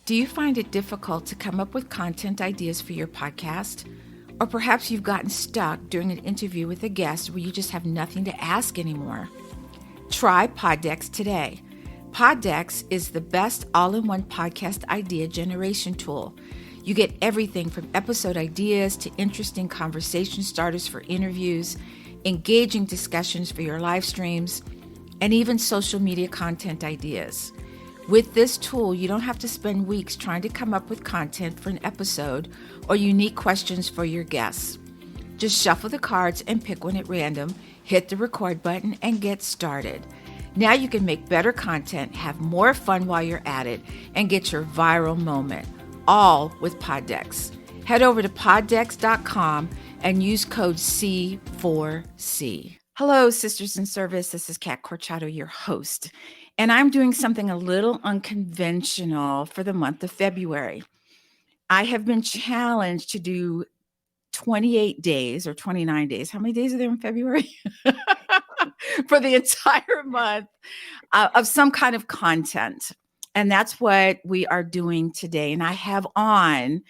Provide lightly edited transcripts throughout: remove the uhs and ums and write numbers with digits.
Do you find it difficult to come up with content ideas for your podcast? Or perhaps you've gotten stuck during an interview with a guest where you just have nothing to ask anymore? Try Poddex today. Poddex is the best all-in-one podcast idea generation tool. You get everything from episode ideas to interesting conversation starters for interviews, engaging discussions for your live streams, and even social media content ideas. With this tool, you don't have to spend weeks trying to come up with content for an episode or unique questions for your guests. Just shuffle the cards and pick one at random, hit the record button, and get started. Now you can make better content, have more fun while you're at it, and get your viral moment, all with Poddex. Head over to poddex.com and use code C4C. Hello, Sisters in Service. This is Kat Corchado, your host, and I'm doing something a little unconventional for the month of February. I have been challenged to do 28 days or 29 days. How many days are there in February? For the entire month of some kind of content. And that's what we are doing today. And I have on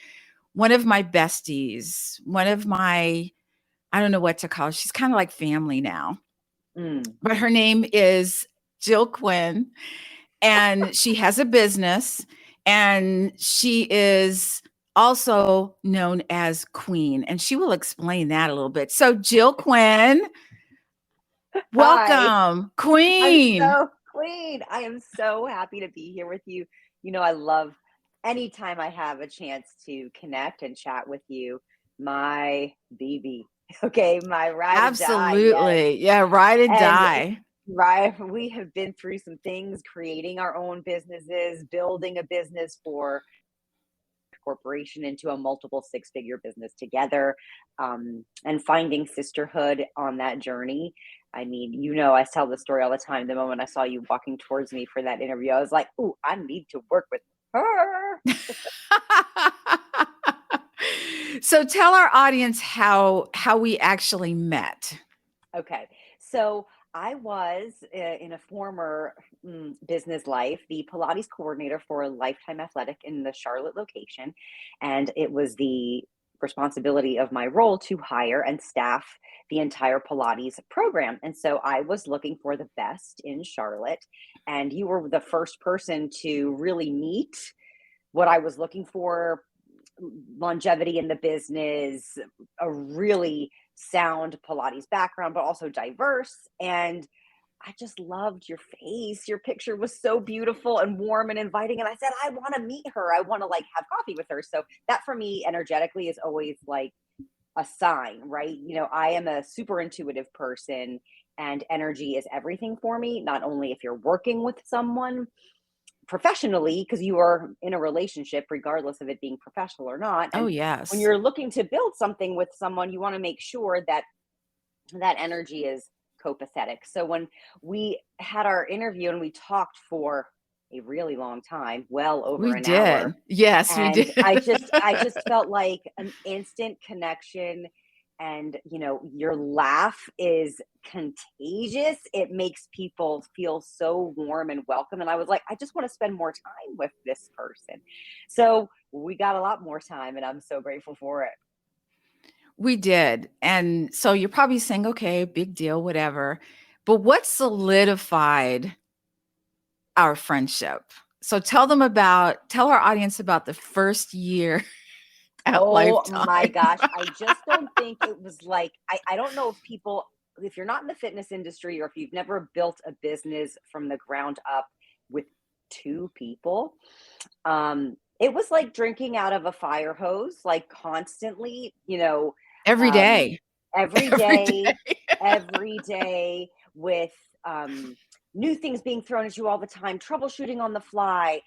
one of my besties, one of my, I don't know what to call her. She's kind of like family now. But her name is Jill Quinn. And she has a business. And she is also known as Queen. And she will explain that a little bit. So Jill Quinn, welcome, Hi. Queen. Queen. I am so happy to be here with you. You know, I love anytime I have a chance to connect and chat with you, my baby. Okay, my ride or die. Absolutely. Yeah, ride and die. Right. We have been through some things, creating our own businesses, building a business for corporation into a multiple six-figure business together, and finding sisterhood on that journey. I mean, you know, I tell the story all the time. The moment I saw you walking towards me for that interview, I was like, "Ooh, I need to work with her." So tell our audience how we actually met. Okay, so I was in a former business life, the Pilates coordinator for Lifetime Athletic in the Charlotte location, and it was the responsibility of my role to hire and staff the entire Pilates program. And so I was looking for the best in Charlotte, and you were the first person to really meet what I was looking for: longevity in the business, a really sound Pilates background, but also diverse. And I just loved your face. Your picture was so beautiful and warm and inviting. And I said, I want to meet her. I want to like have coffee with her. So that for me, energetically, is always like a sign, right? You know, I am a super intuitive person, and energy is everything for me, not only if you're working with someone professionally, because you are in a relationship regardless of it being professional or not. Oh, And when yes. you're looking to build something with someone, you want to make sure that that energy is copacetic. So when we had our interview and we talked for a really long time, well over We an did. hour, Yes, we and did. I just felt like an instant connection. And you know, your laugh is contagious. It makes people feel so warm and welcome, and I was like, I just want to spend more time with this person. So we got a lot more time, and I'm so grateful for it. We did. And so you're probably saying, okay, big deal, whatever. But what solidified our friendship? So tell our audience about the first year at Oh my Lifetime. gosh. I just don't think it was like, I don't know if people, if you're not in the fitness industry or if you've never built a business from the ground up with two people, it was like drinking out of a fire hose, like constantly, you know, Every um, day. every Every day, day. every day with new things being thrown at you all the time, troubleshooting on the fly,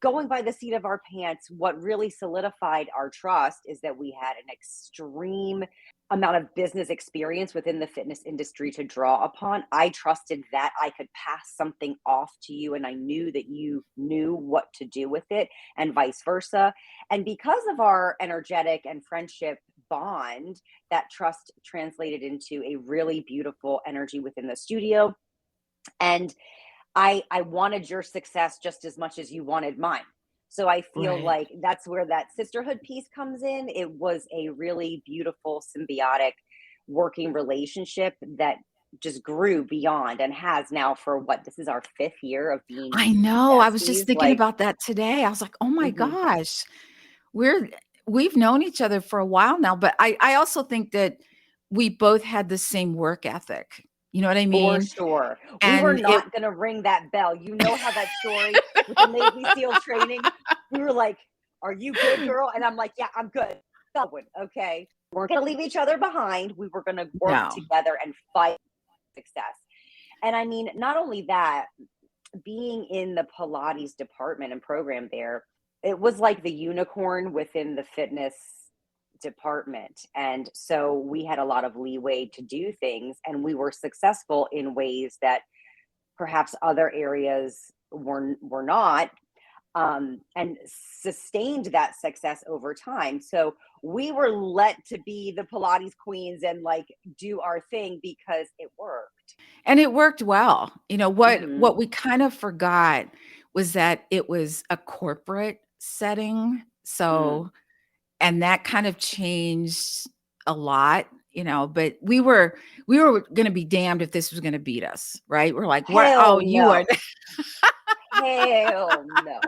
going by the seat of our pants. What really solidified our trust is that we had an extreme amount of business experience within the fitness industry to draw upon. I trusted that I could pass something off to you, and I knew that you knew what to do with it, and vice versa. And because of our energetic and friendship bond, that trust translated into a really beautiful energy within the studio. And I wanted your success just as much as you wanted mine. So I feel Right. like that's where that sisterhood piece comes in. It was a really beautiful, symbiotic working relationship that just grew beyond and has now for what, this is our 5th year of being I know. I was just besties. thinking Like, about that today. I was like, "Oh my mhm, gosh, we're we've known each other for a while now." But I also think that we both had the same work ethic. You know what I for mean? sure. We were And it not going to ring that bell. You know how that story with the Navy SEAL training, we were like, "Are you good, girl?" And I'm like, "Yeah, I'm good." Going, okay. We're going to leave each other behind. We were going to work no. together and fight for success. And I mean, not only that, being in the Pilates department and program there, it was like the unicorn within the fitness department. And so we had a lot of leeway to do things, and we were successful in ways that perhaps other areas were not, and sustained that success over time. So we were let to be the Pilates queens and like do our thing because it worked. And it worked well. You know, what Hmm. we kind of forgot was that it was a corporate setting. Mm. So and that kind of changed a lot, you know, but we were gonna be damned if this was gonna beat us, right? We're like, "What? Oh, Hell you no. are." Hell no.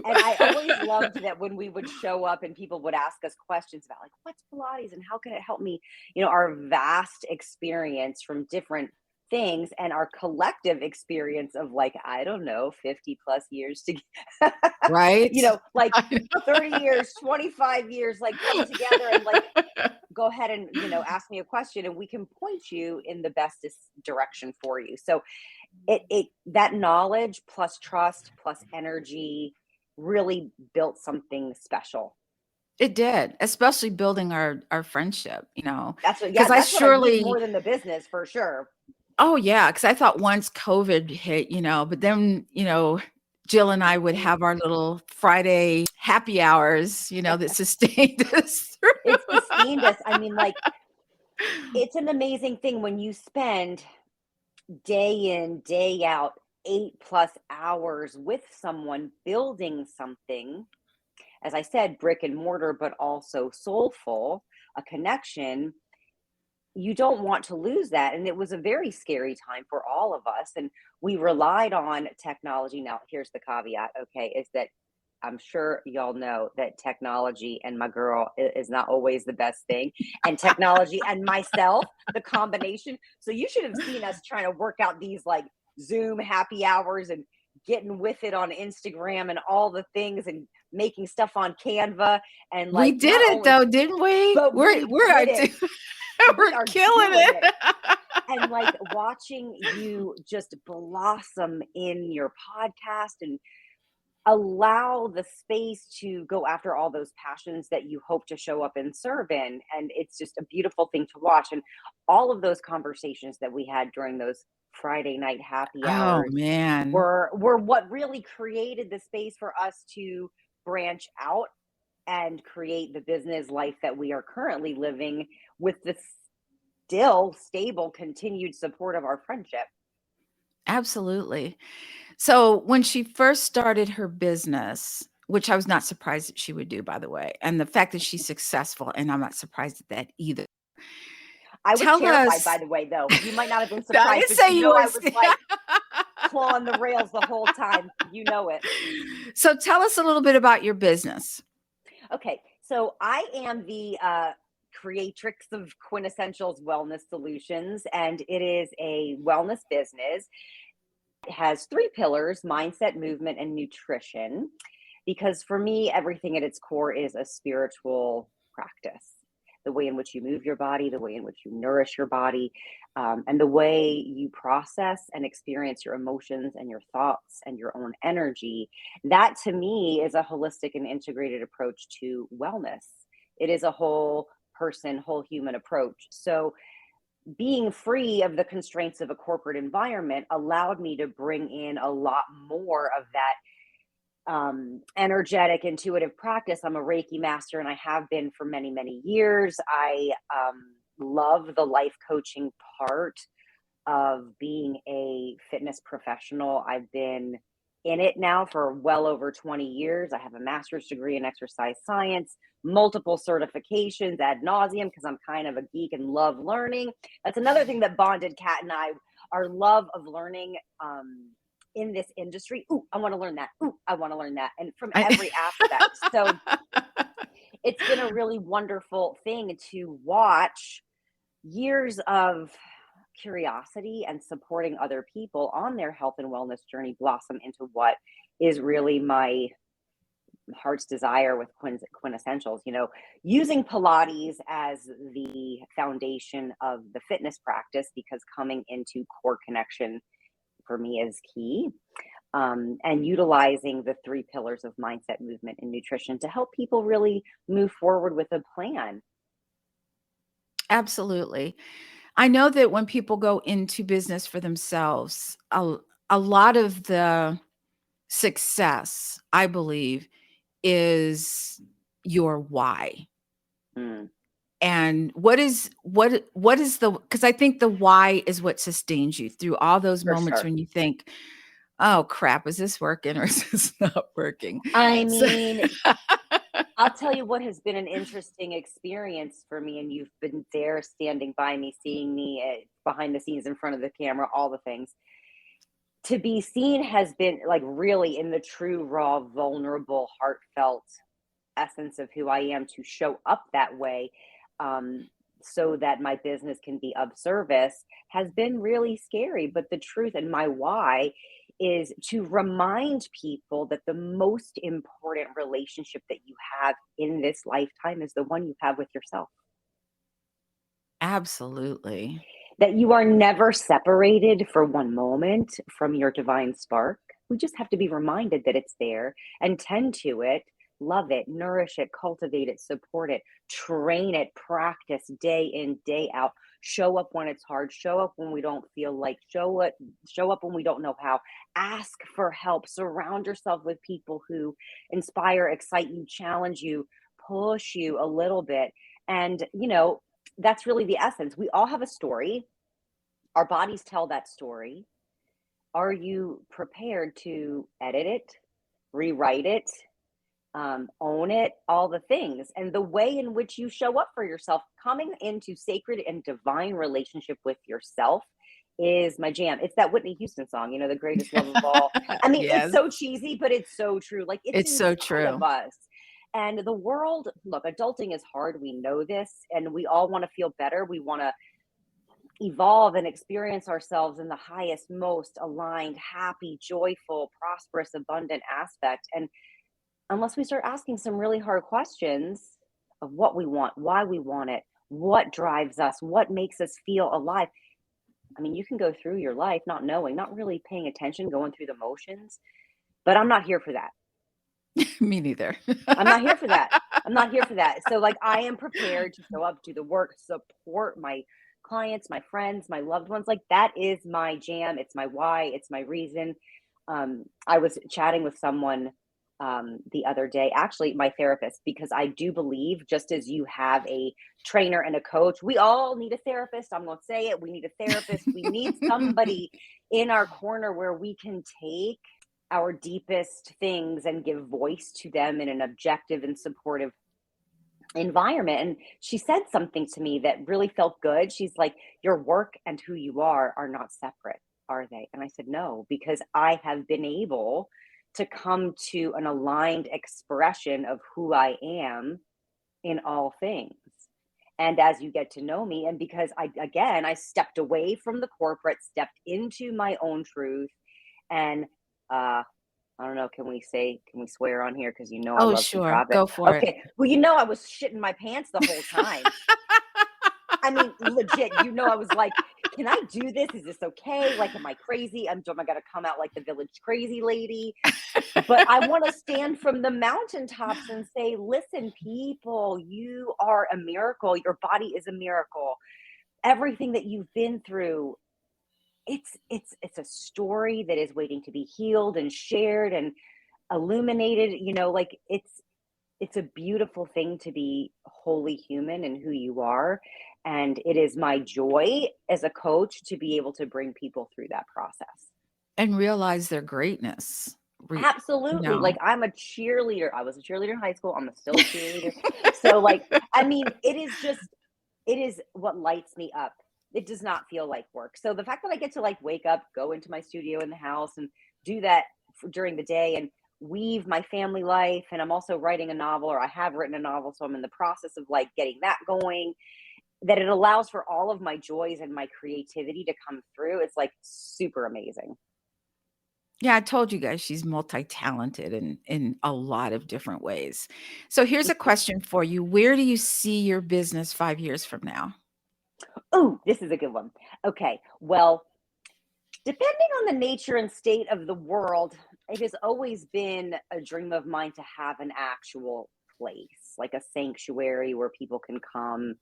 And I always loved that when we would show up and people would ask us questions about like, what's Pilates and how can it help me? You know, our vast experience from different things and our collective experience of like, I don't know, 50 plus years to, Right? you know, like I 30 years, 25 years, like come together and like, know. go ahead and, ask me a question and we can point you in the bestest direction for you. So it that knowledge plus trust plus energy really built something special. It did, especially building our friendship, you know, That's what, yeah, because I that's what I need surely more than the business for sure. oh, yeah, because I thought once COVID hit, you know, but then, you know, Jill and I would Mhm. have our little Friday happy hours, you know, that sustained us It through. sustained us. I mean, like, it's an amazing thing when you spend day in, day out, 8 plus hours with someone building something, as I said, brick and mortar, but also soulful, a connection. You don't want to lose that. And it was a very scary time for all of us. And we relied on technology. Now, here's the caveat, okay, is that I'm sure y'all know that technology and my girl is not always the best thing. And technology and myself, the combination. So you should have seen us trying to work out these like Zoom happy hours and getting with it on Instagram and all the things and making stuff on Canva. And We like, did not it only, though, didn't we? but We're we we're did at it. We we're are killing doing it. it. And like watching you just blossom in your podcast and allow the space to go after all those passions that you hope to show up and serve in. And it's just a beautiful thing to watch. And all of those conversations that we had during those Friday night happy Oh, hours man. were what really created the space for us to branch out and create the business life that we are currently living with the still stable continued support of our friendship. Absolutely. So, when she first started her business, which I was not surprised that she would do, by the way, and the fact that she's successful, and I'm not surprised at that either. I was Tell terrified, by us the way, though. You might not have been No, I surprised, didn't but say you I was was like clawing the rails the whole time. You know it. So, tell us a little bit about your business. Okay, so I am the creatrix of Quintessentials Wellness Solutions, and it is a wellness business. It has 3 pillars: mindset, movement, and nutrition. Because for me, everything at its core is a spiritual practice. The way in which you move your body, the way in which you nourish your body, and the way you process and experience your emotions and your thoughts and your own energy. That to me is a holistic and integrated approach to wellness. It is a whole person, whole human approach. So being free of the constraints of a corporate environment allowed me to bring in a lot more of that energetic, intuitive practice. I'm a Reiki master and I have been for many, many years. I love the life coaching part of being a fitness professional. I've been in it now for well over 20 years. I have a master's degree in exercise science, multiple certifications ad nauseum because I'm kind of a geek and love learning. That's another thing that bonded Kat and I, our love of learning in this industry. Ooh, I want to learn that. Ooh, I want to learn that. And from I, every aspect. So it's been a really wonderful thing to watch years of curiosity and supporting other people on their health and wellness journey blossom into what is really my heart's desire with Quinn Essentials. Using Pilates as the foundation of the fitness practice, because coming into core connection for me is key. And utilizing the three pillars of mindset, movement, and nutrition to help people really move forward with a plan. Absolutely. I know that when people go into business for themselves, a lot of the success, I believe, is your why. Mm, And what is the, because I think the why is what sustains you through all those for moments sure. when you think, oh crap, is this working or is this not working? I So mean, I'll tell you what has been an interesting experience for me, and you've been there standing by me, seeing me behind the scenes, in front of the camera, all the things. To be seen has been like really in the true, raw, vulnerable, heartfelt essence of who I am, to show up that way, um, so that my business can be of service, has been really scary. But the truth and my why is to remind people that the most important relationship that you have in this lifetime is the one you have with yourself. absolutely. That you are never separated for one moment from your divine spark. We just have to be reminded that it's there and tend to it, love it, nourish it, cultivate it, support it, train it, practice day in, day out. Show up when it's hard, show up when we don't feel like, show up when we don't know how. Ask for help. Surround yourself with people who inspire, excite you, challenge you, push you a little bit. And that's really the essence. We all have a story. Our bodies tell that story. Are you prepared to edit it, rewrite it, own it, all the things? And the way in which you show up for yourself, coming into sacred and divine relationship with yourself, is my jam. It's that Whitney Houston song, the greatest love of all. I mean, it's Yes, so cheesy, but it's so true. Like, it's it's so inside of true. us. And the world, look, adulting is hard. We know this, and we all want to feel better. We want to evolve and experience ourselves in the highest, most aligned, happy, joyful, prosperous, abundant aspect. And unless we start asking some really hard questions of what we want, why we want it, what drives us, what makes us feel alive, I mean, you can go through your life not knowing, not really paying attention, going through the motions. But I'm not here for that. Me neither. I'm not here for that. I'm not here for that. So, like, I am prepared to show up, do the work, support my clients, my friends, my loved ones. Like, that is my jam. It's my why. It's my reason. I was chatting with someone the other day, actually, my therapist, because I do believe, just as you have a trainer and a coach, we all need a therapist. I'm going to say it. We need a therapist. We need somebody in our corner where we can take our deepest things and give voice to them in an objective and supportive environment. And she said something to me that really felt good. She's like, your work and who you are not separate, are they? And I said, no, because I have been able to come to an aligned expression of who I am in all things. And as you get to know me, and because I stepped away from the corporate, stepped into my own truth, and I don't know, can we swear on here? Because I Oh, love to sure. drop it. Go for it. Okay. Well, I was shitting my pants the whole time. I mean, legit, I was like, can I do this? Is this okay? Like, am I crazy? Am I gotta come out like the village crazy lady? But I want to stand from the mountaintops and say, listen, people, you are a miracle. Your body is a miracle. Everything that you've been through, it's a story that is waiting to be healed and shared and illuminated. Like, it's a beautiful thing to be wholly human and who you are. And it is my joy as a coach to be able to bring people through that process. And realize their greatness. You Absolutely. know. Like I'm a cheerleader. I was a cheerleader in high school. Still a cheerleader. So like, I mean, it is what lights me up. It does not feel like work. So the fact that I get to like wake up, go into my studio in the house and do that during the day and weave my family life. And I'm also writing a novel, or I have written a novel. So I'm in the process of like getting that going, that it allows for all of my joys and my creativity to come through. It's like super amazing. Yeah, I told you guys she's multi-talented in a lot of different ways. So here's a question for you. Where do you see your business 5 years from now? Oh, this is a good one. Okay. Well, depending on the nature and state of the world, it has always been a dream of mine to have an actual place, like a sanctuary where people can come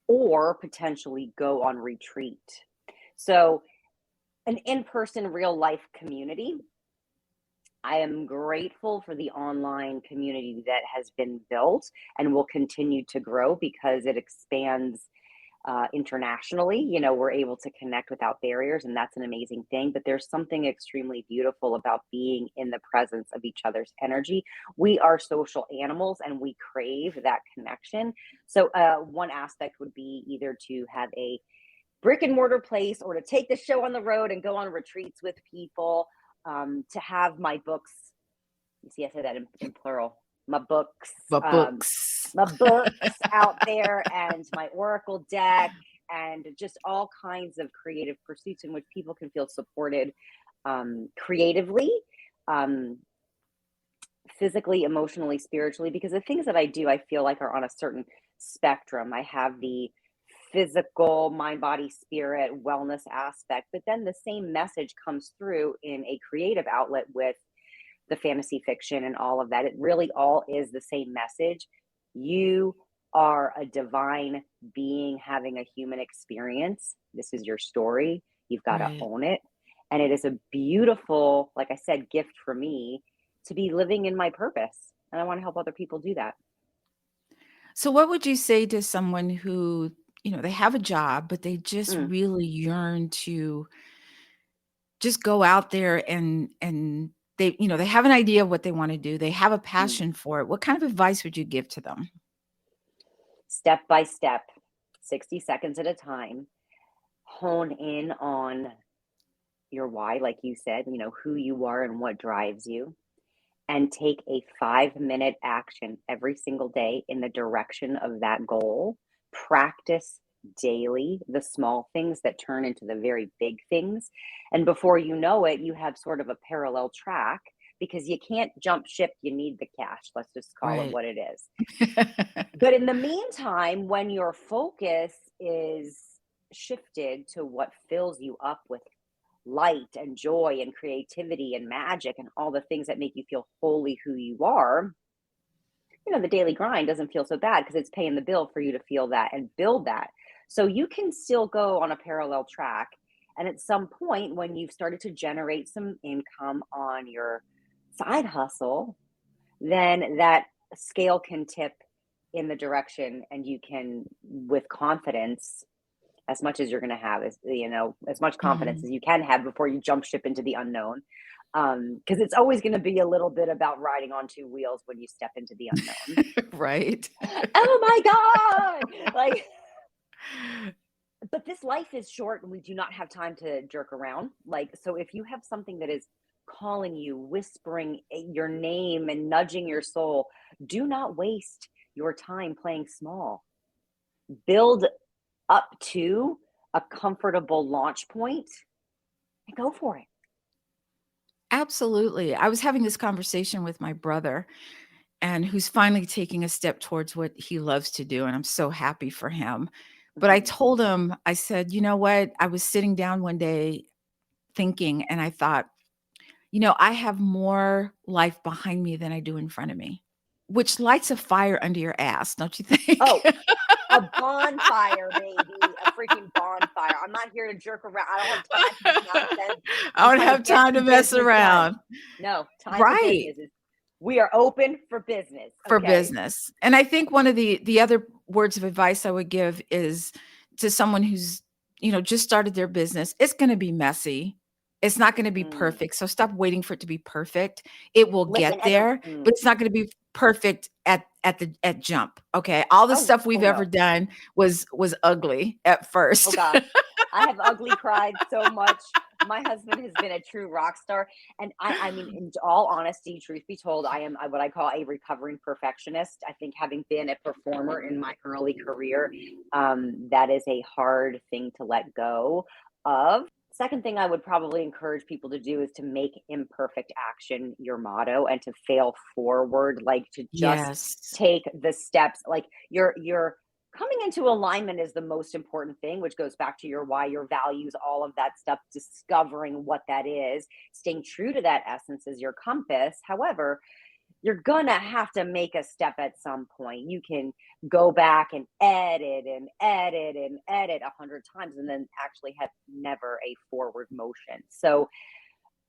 or potentially go on retreat. So, an in person, real life community. I am grateful for the online community that has been built and will continue to grow because it expands internationally. You know, we're able to connect without barriers, and that's an amazing thing. But there's something extremely beautiful about being in the presence of each other's energy. We are social animals and we crave that connection. So, one aspect would be either to have a brick and mortar place or to take the show on the road and go on retreats with people, to have my books. You see, I said that in plural. My books, But um, books. my books out there, and my oracle deck, and just all kinds of creative pursuits in which people can feel supported, creatively, um, physically, emotionally, spiritually. Because the things that I do, I feel like are on a certain spectrum. I have the physical, mind, body, spirit, wellness aspect, but then the same message comes through in a creative outlet with the fantasy fiction and all of that. It really all is the same message. You are a divine being having a human experience. This is your story. You've got to Right. own it. And it is a beautiful, like I said, gift for me to be living in my purpose. And I want to help other people do that. So what would you say to someone who, they have a job, but they just Mm, really yearn to just go out there and they have an idea of what they want to do. They have a mm. passion for it. What kind of advice would you give to them? Step by step, 60 seconds at a time, hone in on your why, like you said, who you are and what drives you, and take a 5-minute action every single day in the direction of that goal. Practice daily the small things that turn into the very big things. And before you know it, you have sort of a parallel track because you can't jump ship. You need the cash. Let's just call it Right. what it is. But in the meantime, when your focus is shifted to what fills you up with light and joy and creativity and magic and all the things that make you feel wholly who you are, the daily grind doesn't feel so bad because it's paying the bill for you to feel that and build that. So you can still go on a parallel track. And at some point, when you've started to generate some income on your side hustle, then that scale can tip in the direction and you can, with confidence, as much as you're going to have, as much confidence Mhm. as you can have before you jump ship into the unknown. Because it's always going to be a little bit about riding on two wheels when you step into the unknown. Right. Oh my God. Like, but this life is short and we do not have time to jerk around. Like, so if you have something that is calling you, whispering your name and nudging your soul, do not waste your time playing small. Build up to a comfortable launch point and go for it. Absolutely. I was having this conversation with my brother and who's finally taking a step towards what he loves to do, and I'm so happy for him. But I Mhm. told him, I said, "You know what? I was sitting down one day thinking, and I thought, I have more life behind me than I do in front of me," which lights a fire under your ass, don't you think? Oh, a bonfire, baby, a freaking bonfire. I'm not here to jerk around. I don't have time for this nonsense. I I'm don't trying to have get time to some mess business done. around. No, time for Right. business. We are open for business. For Okay. business. And I think one of the other words of advice I would give is to someone who's, just started their business, it's gonna be messy. It's not going to be Mm. perfect. So stop waiting for it to be perfect. It will Listen, get and there, but it's not going to be perfect at jump. Okay. All the stuff oh we've ever no. done was ugly at Oh first. gosh, I have ugly cried so much. My husband has been a true rock star, and I mean, in all honesty, truth be told, I am what I call a recovering perfectionist. I think having been a performer in my early career, that is a hard thing to let go of. Second thing I would probably encourage people to do is to make imperfect action your motto and to fail forward, like to just Yes. take the steps. Like you're coming into alignment is the most important thing, which goes back to your why, your values, all of that stuff, discovering what that is, staying true to that essence is your compass. However, you're gonna have to make a step at some point. You can go back and edit and edit and edit 100 times and then actually have never a forward motion. So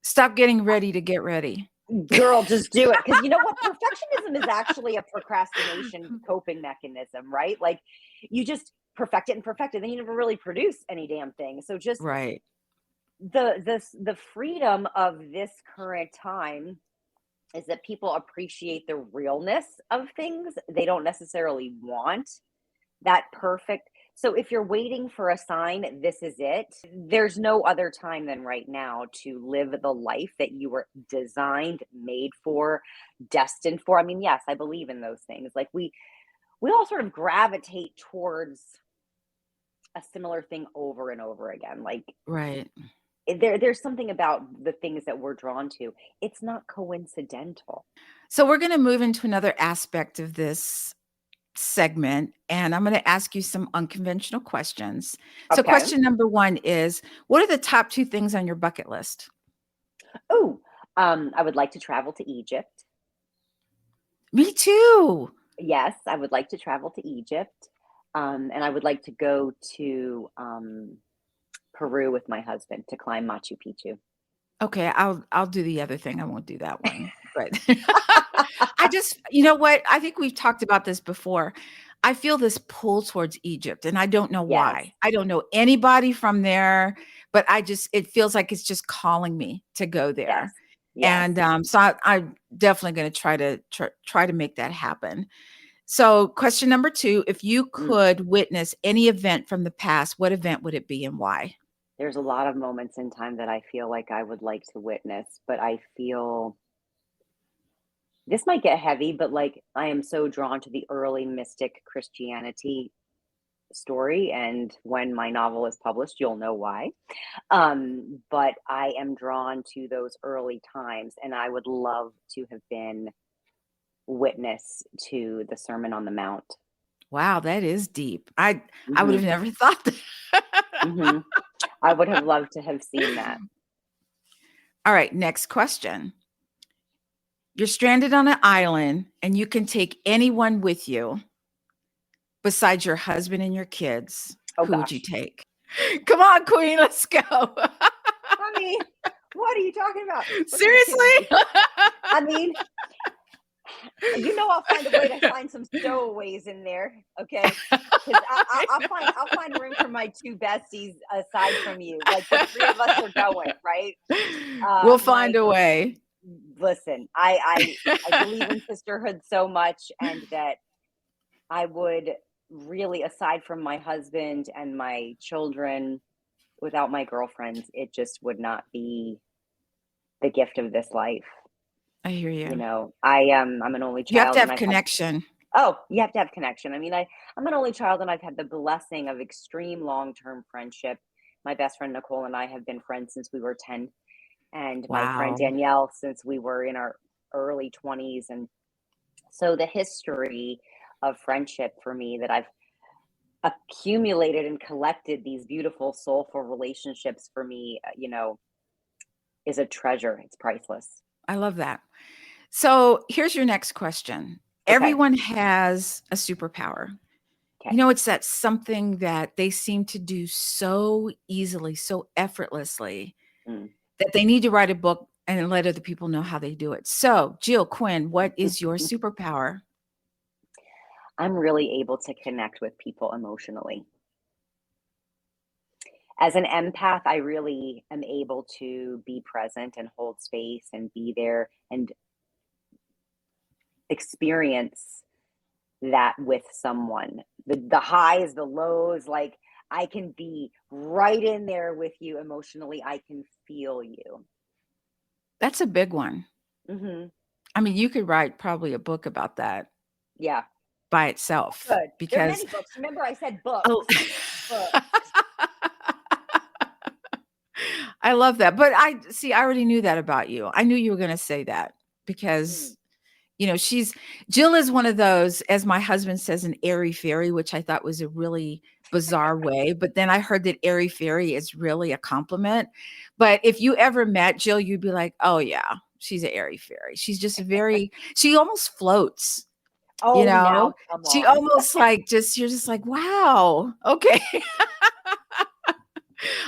Stop getting ready to get ready. girl, just do it. Because you know what? Perfectionism is actually a procrastination coping mechanism, right? Like you just perfect it, then you never really produce any damn thing. So just Right. the freedom of this current time is that people appreciate the realness of things. They don't necessarily want that perfect. So if you're waiting for a sign, this is it. There's no other time than right now to live the life that you were designed, made for, destined for. I mean, yes, I believe in those things. Like we all sort of gravitate towards a similar thing over and over again. Like Right. there's something about the things that we're drawn to. It's not coincidental. So we're going to move into another aspect of this segment, and I'm going to ask you some unconventional questions. So Okay. question number 1 is, what are the top 2 things on your bucket list? Oh, I would like to travel to Egypt. Me too. Yes, I would like to travel to Egypt, and I would like to go to Peru with my husband to climb Machu Picchu. Okay, I'll do the other thing. I won't do that one. But I just, you know what? I think we've talked about this before. I feel this pull towards Egypt, and I don't know Yes, why. I don't know anybody from there, but it feels like it's just calling me to go yes, there. yes. And so I'm definitely going to try to make that happen. So, question number 2, if you Mm. could witness any event from the past, what event would it be and why? There's a lot of moments in time that I feel like I would like to witness, but I feel this might get heavy, but like I am so drawn to the early mystic Christianity story. And when my novel is published, you'll know why. But I am drawn to those early times, and I would love to have been witness to the Sermon on the Mount. Wow, that is deep. I would have Hmm. never thought that. Hmm. I would have loved to have seen that. All right, next question. You're stranded on an island and you can take anyone with you besides your husband and your kids. Oh Who would you gosh, take? Come on, Queen, let's go. honey, what are you talking about? Look, you're kidding Seriously? me. I mean, I'll find a way to find some stowaways in there, okay? Because I'll find room for my two besties aside from you. Like the three of us are going, right? We'll find My a way. Listen, I believe in sisterhood so much, and that I would really, aside from my husband and my children, without my girlfriends, it just would not be the gift of this life. I hear you. I'm an only You have to child, and have I've had connection. oh, you have to have connection. I mean, I'm an only child, and I've had the blessing of extreme long-term friendship. My best friend Nicole and I have been friends since we were 10, and my friend Wow. Danielle since we were in our early 20s. And so the history of friendship for me that I've accumulated and collected, these beautiful soulful relationships for me, is a treasure. It's priceless. I love that. So here's your next question. Okay. Everyone has a superpower. Okay. It's that something that they seem to do so easily, so effortlessly, Mm. that they need to write a book and let other people know how they do it. So, Jill Quinn, what is your superpower? I'm really able to connect with people emotionally. As an empath, I really am able to be present and hold space and be there and experience that with someone. The highs, the lows, like I can be right in there with you emotionally. I can feel you. That's a big one. Hmm. I mean, you could write probably a book about that Yeah. by itself Good. There are because many books. Remember, I said oh, books. Books. I love that. But I see, I already knew that about you. I knew you were going to say that Mm. because, Jill is one of those, as my husband says, an airy fairy, which I thought was a really bizarre way. But then I heard that airy fairy is really a compliment. But if you ever met Jill, you'd be like, oh, yeah, she's an airy fairy. She's just she almost floats. You Oh, know, now come she on. almost like you're just like, wow, okay.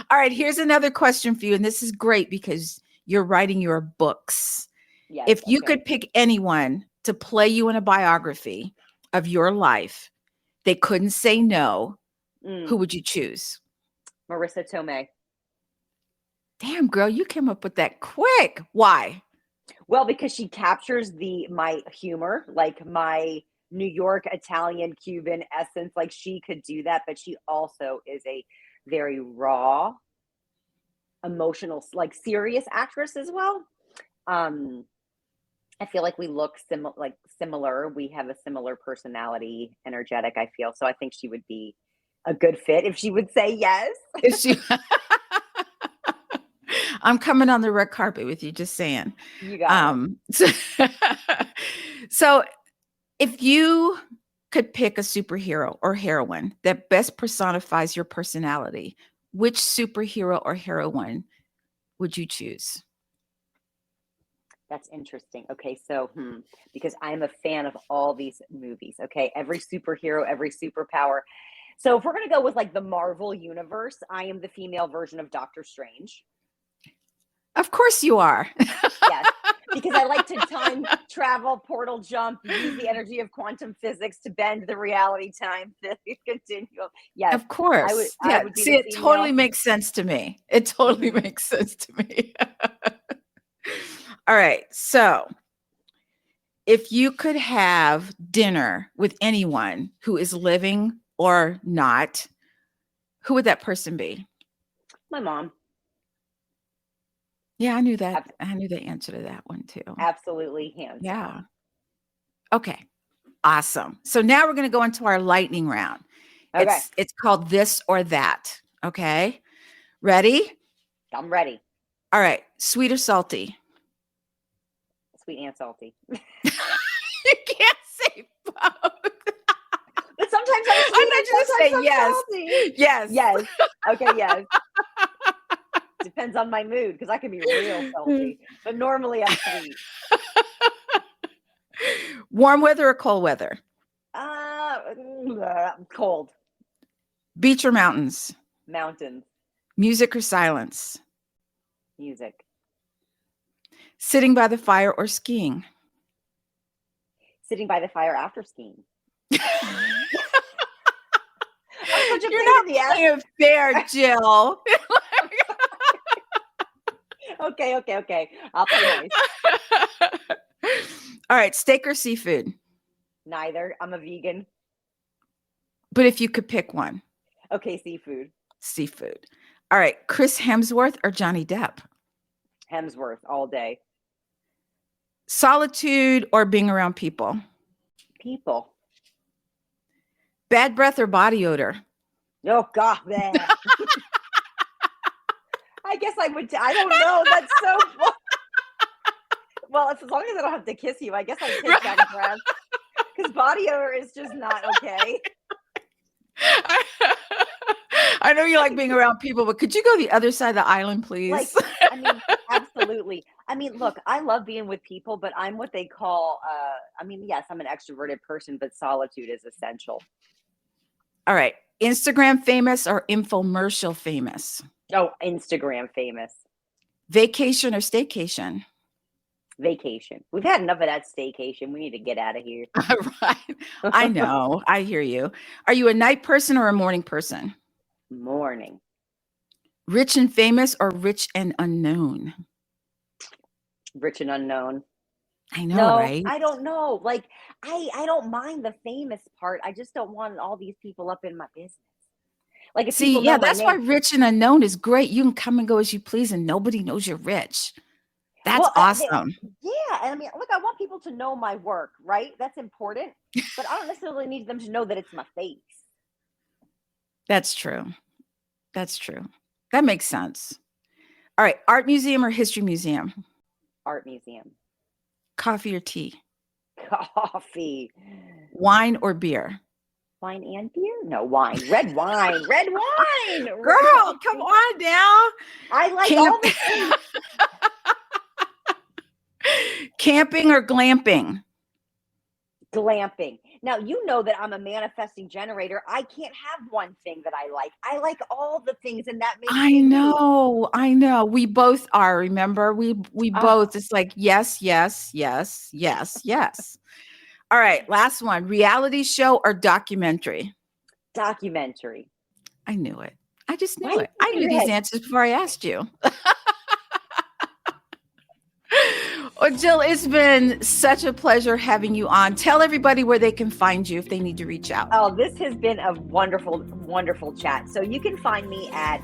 All right, here's another question for you. And this is great because you're writing your books. Yes. If you Okay. could pick anyone to play you in a biography of your life, they couldn't say no, who Mm. would you choose? Marissa Tomei. Damn, girl, you came up with that quick. Why? Well, because she captures my humor, like my New York Italian Cuban essence. Like she could do that, but she also is a very raw, emotional, like serious actress as well. Um, I feel like we look similar. We have a similar personality, energetic, I feel. So I think she would be a good fit if she would say yes. If she I'm coming on the red carpet with you, just saying. You got it. So, so if you could pick a superhero or heroine that best personifies your personality, which superhero or heroine would you choose? That's interesting. Okay, so because I'm a fan of all these movies. Okay, every superhero, every superpower. So if we're gonna go with like the Marvel universe, I am the female version of Doctor Strange. Of course you are. Yes, because I like to time travel, portal jump, use the energy of quantum physics to bend the reality time continuum. Yes, Of I would. course. I Yeah. would be See, the it totally female. makes sense to me. It totally Hmm. makes sense to me. All right. So, if you could have dinner with anyone who is living or not, who would that person be? My mom. Yeah, I knew that. Ab- I knew the answer to that one too. Absolutely, hands Yeah. down. Okay. Awesome. So now we're going to go into our lightning round. Okay, It's called this or that. Okay. Ready? I'm ready. All right. Sweet or salty? Sweet and salty. You can't say both. But sometimes I'm I sweet thought and you just sometimes say I'm yes. salty. Yes. Yes. Okay, yes. Depends on my mood because I can be real salty, but normally I'm sweet. Warm weather or cold weather? Cold. Beach or mountains? Mountains. Music or silence? Music. Sitting by the fire or skiing? Sitting by the fire after skiing. You're I'm such a pain not in the ass. playing fair, Jill. Okay. I'll play nice. All right, steak or seafood? Neither. I'm a vegan. But if you could pick one, Okay, seafood. seafood. All right, Chris Hemsworth or Johnny Depp? Hemsworth all day. Solitude or being around people? People. Bad breath or body odor? Oh God, man. I guess I would. I don't know. That's so fun. Well, as long as I don't have to kiss you, I guess I'd take that breath. Because body odor is just not okay. I know you like being around people, but could you go the other side of the island, Like, please? I mean, absolutely. I mean, look, I love being with people, but I'm what they call, I mean, yes, I'm an extroverted person, but solitude is essential. All right. Instagram famous or infomercial famous? Oh, Instagram famous. Vacation or staycation? Vacation. We've had enough of that staycation. We need to get out of here. Right. I know. I hear you. Are you a night person or a morning person? Morning. Rich and famous or rich and unknown? Rich and unknown. I know, No, right? I don't know. Like, I don't mind the famous part. I just don't want all these people up in my business. Like, if See, people yeah, know my that's why name, rich and unknown is great. You can come and go as you please, and nobody knows you're rich. That's well, awesome. yeah. And I mean, look, I want people to know my work, right? That's important. But I don't necessarily need them to know that it's my face. That's true. That's true. That makes sense. All right, art museum or history museum? Art museum. Coffee or tea? Coffee. Wine or beer? Wine and beer? No, wine. Red wine. Red wine. Red Girl, come wine. on now. I like Camp- all the things. Camping or glamping? Glamping. Now, you know that I'm a manifesting generator. I can't have one thing that I like. I like all the things, and that makes I me me. know. We both are, remember? We Ah, both, it's like, yes, yes, yes, yes, yes. All right, last one. Reality show or documentary? documentary. I knew it. I just Why knew are you it. I shaking knew your these head? answers before I asked you. Well, Jill, it's been such a pleasure having you on. Tell everybody where they can find you if they need to reach out. Oh, this has been a wonderful, wonderful chat. So you can find me at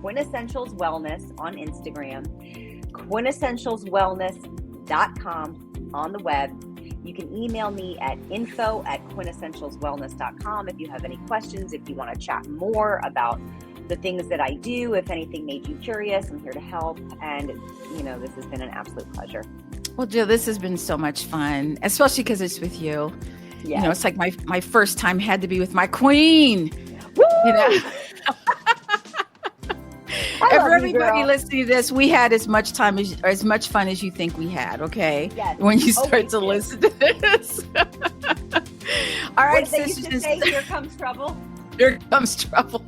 Quintessentials Wellness on Instagram, quintessentialswellness.com on the web. You can email me at info@quintessentialswellness.com if you have any questions, if you want to chat more about the things that I do. If anything made you curious, I'm here to help. And, this has been an absolute pleasure. Well, Jill, this has been so much fun, especially because it's with you. Yes. It's like my first time had to be with my queen. Woo! And for everybody listening to this, we had as much time as much fun as you think we had. Okay, yes. When you start to listen to this. All right, they used to say, "Here comes trouble." Here comes trouble.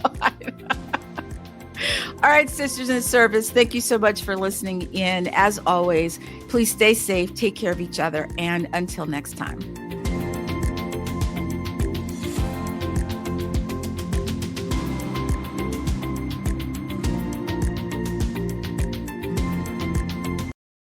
All right, sisters in service, thank you so much for listening in. As always, please stay safe, take care of each other, and until next time.